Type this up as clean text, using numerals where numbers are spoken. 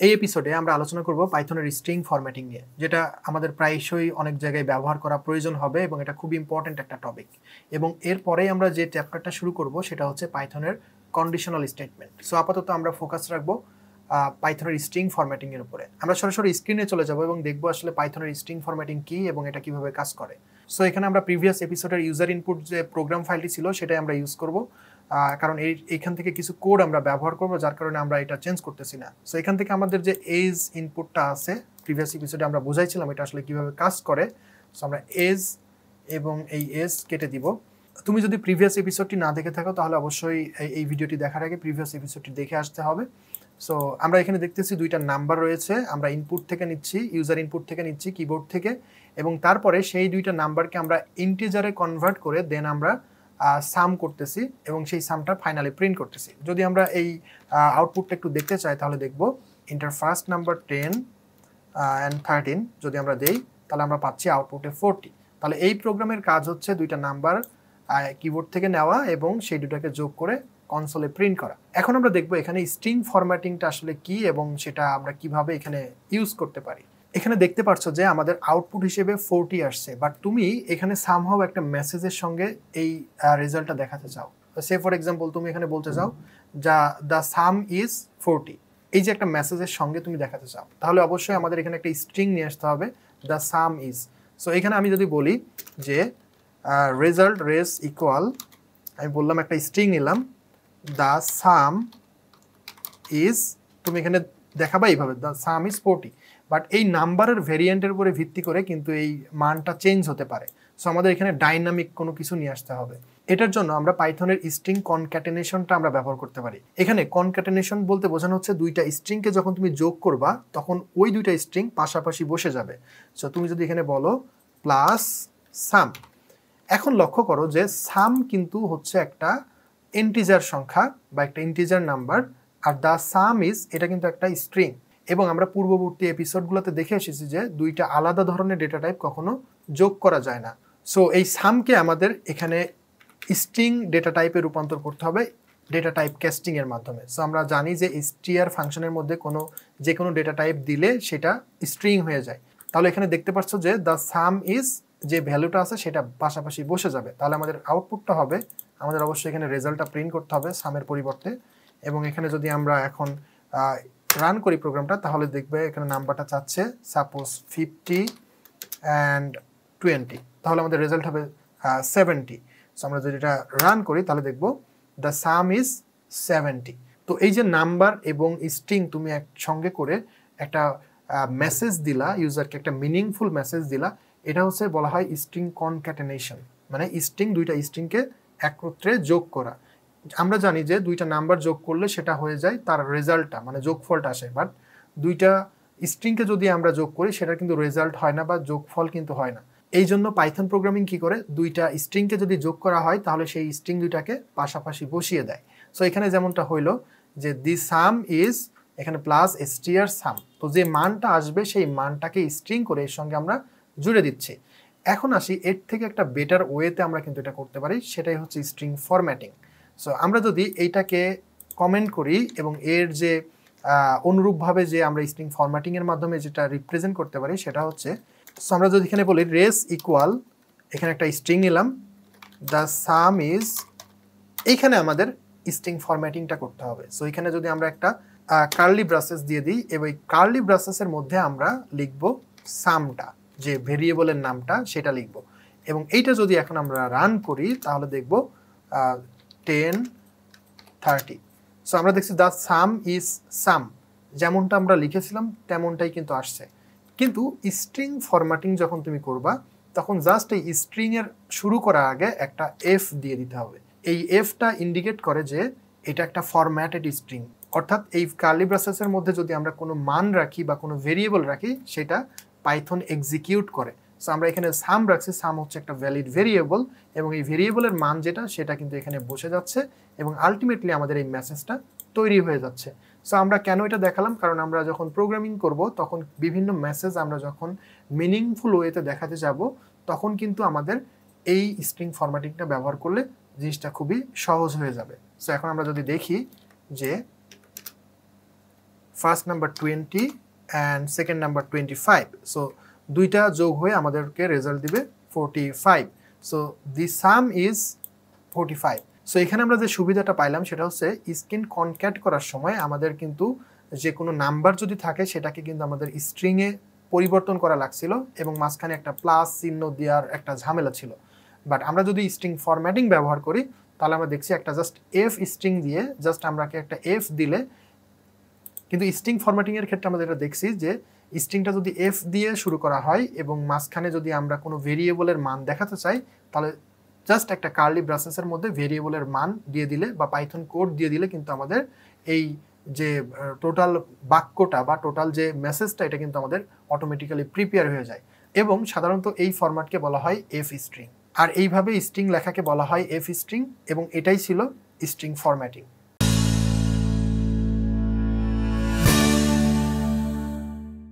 এই এপিসোডে আমরা আলোচনা করব পাইথনের স্ট্রিং ফরম্যাটিং নিয়ে, যেটা আমাদের প্রায়শই অনেক জায়গায় ব্যবহার করা প্রয়োজন হবে এবং এটা খুব ইম্পর্টেন্ট একটা টপিক। এবং এরপরেই আমরা যে চ্যাপ্টারটা শুরু করব সেটা হচ্ছে পাইথনের কন্ডিশনাল স্টেটমেন্ট। সো আপাতত আমরা ফোকাস রাখবো পাইথনের স্ট্রিং ফরম্যাটিং এর উপরে। আমরা সরাসরি স্ক্রিনে চলে যাব এবং দেখবো আসলে পাইথনের স্ট্রিং ফরম্যাটিং কি এবং এটা কিভাবে কাজ করে। সো এখানে আমরা প্রিভিয়াস এপিসোডের ইউজার ইনপুট যে প্রোগ্রাম ফাইলটি ছিল সেটাই আমরা ইউজ করব, কারণ এইখান থেকে কিছু কোড আমরা ব্যবহার করব, যার কারণে আমরা এটা চেঞ্জ করতেছি না। সো এখান থেকে আমাদের যে এজ ইনপুটটা আছে প্রিভিয়াস এপিসোডে আমরা বুঝাইছিলাম এটা আসলে কিভাবে কাজ করে। সো আমরা এজ এবং এই এজ কেটে দিব। তুমি যদি প্রিভিয়াস এপিসোডটি না দেখে থাকো তাহলে অবশ্যই এই ভিডিওটি দেখার আগে প্রিভিয়াস এপিসোডটি দেখে আসতে হবে। সো আমরা এখানে দেখতেছি দুইটা নাম্বার রয়েছে, আমরা ইনপুট থেকে নিচ্ছি, ইউজার ইনপুট থেকে নিচ্ছি কিবোর্ড থেকে, এবং তারপরে সেই দুইটা নাম্বারকে আমরা ইন্টিজারে কনভার্ট করে দেন আমরা সাম করতেছি এবং সেই সামটা ফাইনালি প্রিন্ট করতেছি। যদি আমরা এই আউটপুটটা একটু দেখতে চাই তাহলে দেখব ইন্টার ফার্স্ট নাম্বার 10 অ্যান্ড 13 যদি আমরা দেই তাহলে আমরা পাচ্ছি আউটপুটে 40। তাহলে এই প্রোগ্রামের কাজ হচ্ছে দুইটা নাম্বার কিবোর্ড থেকে নেওয়া এবং সেই দুটাকে যোগ করে কনসোলে প্রিন্ট করা। এখন আমরা দেখব এখানে স্ট্রিং ফরম্যাটিংটা আসলে কি এবং সেটা আমরা কিভাবে এখানে ইউজ করতে পারি। এখানে দেখতে পাচ্ছ যে আমাদের আউটপুট হিসেবে 40 আসছে, বাট তুমি এখানে সামহাও একটা মেসেজের সঙ্গে এই রেজাল্টটা দেখাতে চাও। সে ফর এক্সাম্পল তুমি এখানে বলতে চাও যা দ্য সাম ইজ 40, এই যে একটা মেসেজের সঙ্গে তুমি দেখাতে চাও, তাহলে অবশ্যই আমাদের এখানে একটা স্ট্রিং নিয়ে আসতে হবে দ্য সাম ইজ। সো এখানে আমি যদি বলি যে রেজাল্ট রেস ইকুয়াল, আমি বললাম একটা স্ট্রিং নিলাম দ্য সাম ইজ, তুমি এখানে দেখাবা এইভাবে দ্য সাম ইজ 40, বাট এই নাম্বারের ভেরিয়েন্টের উপরে ভিত্তি করে কিন্তু এই মানটা চেঞ্জ হতে পারে। সো আমাদের এখানে ডাইনামিক কোনো কিছু নিয়ে আসতে হবে। এটার জন্য আমরা পাইথনের স্ট্রিং কনক্যাটেনেশনটা আমরা ব্যবহার করতে পারি। এখানে কনক্যাটেনেশন বলতে বোঝানো হচ্ছে দুইটা স্ট্রিংকে যখন তুমি যোগ করবা তখন ওই দুইটা স্ট্রিং পাশাপাশি বসে যাবে। সো তুমি যদি এখানে বলো প্লাস সাম, এখন লক্ষ্য করো যে সাম কিন্তু হচ্ছে একটা ইন্টিজার সংখ্যা বা একটা integer number, are the some is এটা কিন্তু একটা স্ট্রিং। এবং আমরা পূর্ববর্তী এপিসোডগুলোতে দেখে এসেছি যে দুইটা আলাদা ধরনের ডেটা টাইপ কখনো যোগ করা যায় না। সো এই সামকে আমাদের এখানে স্ট্রিং ডেটা টাইপে রূপান্তর করতে হবে ডেটা টাইপ ক্যাস্টিং এর মাধ্যমে। সো আমরা জানি যে str ফাংশনের মধ্যে যে কোনো ডেটা টাইপ দিলে সেটা স্ট্রিং হয়ে যায়। তাহলে এখানে দেখতে পাচ্ছ যে দ্য সাম ইজ যে ভ্যালুটা আছে সেটা পাশাপাশি বসে যাবে। তাহলে আমাদের আউটপুটটা হবে, আমাদের অবশ্যই এখানে রেজাল্টটা প্রিন্ট করতে হবে সামের পরিবর্তে। এবং এখানে যদি আমরা এখন রান করি প্রোগ্রামটা তাহলে দেখবে এখানে নাম্বারটা চাচ্ছে সাপোজ 50 অ্যান্ড 20, তাহলে আমাদের রেজাল্ট হবে 70। সো আমরা যদি এটা রান করি তাহলে দেখব দ্য সাম ইজ 70। তো এই যে নাম্বার এবং স্ট্রিং তুমি একসঙ্গে করে একটা মেসেজ দিলা, ইউজারকে একটা মিনিংফুল মেসেজ দিলা, এটা হচ্ছে বলা হয় স্ট্রিং কনক্যাটেনেশন, মানে দুইটা স্ট্রিংকে একত্রে যোগ করা। আমরা জানি যে দুইটা নাম্বার যোগ করলে সেটা হয়ে যায় তার রেজাল্টটা, মানে যোগফলটা আসে, বাট দুইটা স্ট্রিংকে যদি আমরা যোগ করি সেটা কিন্তু রেজাল্ট হয় না বা যোগফল কিন্তু হয় না। এই জন্য পাইথন প্রোগ্রামিং কি করে, দুইটা স্ট্রিংকে যদি যোগ করা হয় তাহলে সেই স্ট্রিং দুইটাকে পাশাপাশি বসিয়ে দেয়। সো এখানে যেমনটা হইলো যে দি সাম ইজ এখানে প্লাস str সাম, তো যে মানটা আসবে সেই মানটাকে স্ট্রিং করে এর সঙ্গে আমরা জুড়ে দিচ্ছি। এখন আসি এর থেকে একটা বেটার ওয়েতে আমরা কিন্তু এটা করতে পারি, সেটাই হচ্ছে স্ট্রিং ফরম্যাটিং। সো আমরা যদি এইটাকে কমেন্ট করি এবং এর যে অনুরূপভাবে যে আমরা স্ট্রিং ফরম্যাটিংয়ের মাধ্যমে যেটা রিপ্রেজেন্ট করতে পারি সেটা হচ্ছে, সো আমরা যদি এখানে বলি রেস ইকুয়াল, এখানে একটা স্ট্রিং নিলাম দ্য সাম ইজ, এইখানে আমাদের স্ট্রিং ফরম্যাটিংটা করতে হবে। সো এখানে যদি আমরা একটা কার্লি ব্রাসেস দিয়ে দিই এবং এই কার্লি ব্রাসেসের মধ্যে আমরা লিখব সামটা, যে ভেরিয়েবলের নামটা সেটা লিখব, এবং এইটা যদি এখন আমরা রান করি তাহলে দেখব 10 30। সো আমরা দেখছি দ্য সাম ইজ সাম, যেমনটা আমরা লিখেছিলাম তেমনটাই কিন্তু আসছে। কিন্তু স্ট্রিং ফরম্যাটিং যখন তুমি করবা তখন জাস্ট এই স্ট্রিং এর শুরু করার আগে একটা এফ দিয়ে দিতে হবে। এই এফটা ইন্ডিকেট করে যে এটা একটা ফরম্যাটেড স্ট্রিং, অর্থাৎ এই কার্লি ব্রাসেসের মধ্যে যদি আমরা কোনো মান রাখি বা কোনো ভেরিয়েবল রাখি সেটা পাইথন এক্সিকিউট করে। সো আমরা এখানে সাম রাখছি, সাম হচ্ছে একটা ভ্যালিড ভেরিয়েবল এবং এই ভেরিয়েবলের মান যেটা সেটা কিন্তু এখানে বসে যাচ্ছে এবং আলটিমেটলি আমাদের এই মেসেজটা তৈরি হয়ে যাচ্ছে। সো আমরা কেন এটা দেখালাম, কারণ আমরা যখন প্রোগ্রামিং করব তখন বিভিন্ন মেসেজ আমরা যখন মিনিংফুল ওয়েতে দেখাতে যাব তখন কিন্তু আমাদের এই স্ট্রিং ফরম্যাটিংটা ব্যবহার করলে জিনিসটা খুবই সহজ হয়ে যাবে। সো এখন আমরা যদি দেখি যে first number 20 and second number 25। So দুইটা যোগ হয়ে আমাদেরকে রেজাল্ট দিবে 45। So the some is 45। So এখানে আমরা যে সুবিধাটা পাইলাম সেটা হচ্ছে স্ট্রিং কনক্যাট করার সময় আমাদের কিন্তু যে কোনো নাম্বার যদি থাকে সেটাকে কিন্তু আমাদের স্ট্রিংয়ে পরিবর্তন করা লাগছিল এবং মাঝখানে একটা প্লাস চিহ্ন দেওয়ার একটা ঝামেলা ছিল। বাট আমরা যদি স্ট্রিং ফরম্যাটিং ব্যবহার করি তাহলে আমরা দেখছি একটা জাস্ট এফ স্ট্রিং দিয়ে জাস্ট আমরাকে একটা এফ দিলে, কিন্তু স্ট্রিং ফরম্যাটিংয়ের ক্ষেত্রে আমরা যেটা দেখছি যে স্ট্রিংটা যদি এফ দিয়ে শুরু করা হয় এবং মাঝখানে যদি আমরা কোনো ভেরিয়েবলের মান দেখাতে চাই তাহলে জাস্ট একটা কার্লি ব্রাসেসের মধ্যে ভেরিয়েবলের মান দিয়ে দিলে বা পাইথন কোড দিয়ে দিলে কিন্তু আমাদের এই যে টোটাল বাক্যটা বা টোটাল যে মেসেজটা এটা কিন্তু আমাদের অটোমেটিক্যালি প্রিপেয়ার হয়ে যায়। এবং সাধারণত এই ফরম্যাটকে বলা হয় এফ স্ট্রিং, আর এইভাবে স্ট্রিং লেখাকে বলা হয় এফ স্ট্রিং, এবং এটাই ছিল স্ট্রিং ফরম্যাটিং।